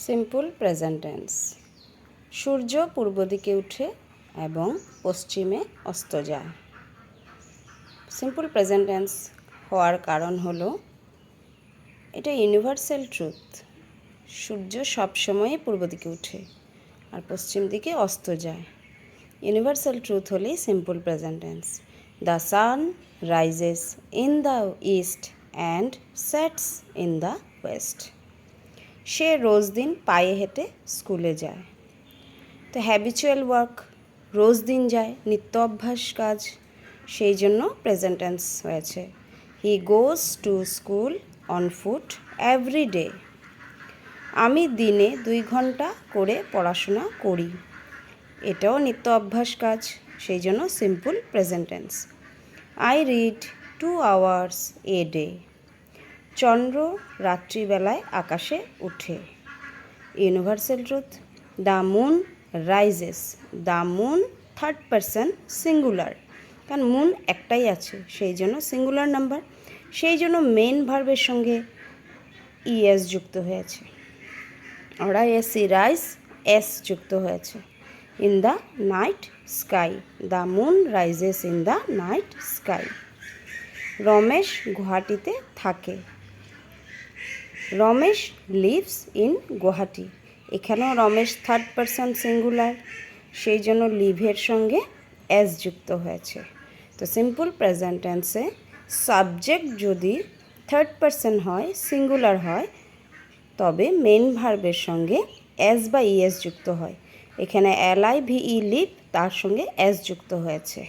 Simple present tense. সূর্য পূর্ব দিকে উঠে এবং পশ্চিমে অস্ত যায়। সিম্পল প্রেজেন্ট টেন্স হওয়ার কারণ হলো এটা ইউনিভার্সাল ট্রুথ। সূর্য সবসময়ই পূর্ব দিকে উঠে আর পশ্চিম দিকে অস্ত যায়। ইউনিভার্সাল ট্রুথ হলেই simple present tense. The sun rises in the east and sets in the west. সে রোজ দিন পায়ে হেঁটে স্কুলে যায়। তো হ্যাবিচুয়াল ওয়ার্ক, রোজ দিন যায়, নিত্য অভ্যাস কাজ, সেই জন্য প্রেজেন্ট টেন্স হয়েছে। He goes to school on foot every day. আমি দিনে 2 ঘন্টা করে পড়াশোনা করি, এটাও নিত্য অভ্যাস কাজ, সেই জন্য simple present tense. I read 2 hours a day. চন্দ্র রাত্রিবেলায় আকাশে ওঠে, universal truth. The moon rises. The moon third person singular, কারণ মুন একটাই আছে, সেই জন্য সিঙ্গুলার নাম্বার, সেই জন্য মেন ভার্বের সঙ্গে ইএস যুক্ত হয়েছে। রাইসি রাইস এস যুক্ত হয়েছে। In the night sky. The moon rises in the night sky. Ramesh গুয়াহাটিতে থাকে। Ramesh lives in Guwahati. এখানেও রমেশ থার্ড পারসন সিঙ্গুলার, সেই জন্য লিভের সঙ্গে এস যুক্ত হয়েছে। তো সিম্পল প্রেজেন্ট টেন্সে সাবজেক্ট যদি থার্ড পারসন হয়, সিঙ্গুলার হয়, তবে মেন ভার্বের সঙ্গে এস বা ইএস যুক্ত হয়। এখানে LIVE লিভ, তার সঙ্গে এস যুক্ত হয়েছে।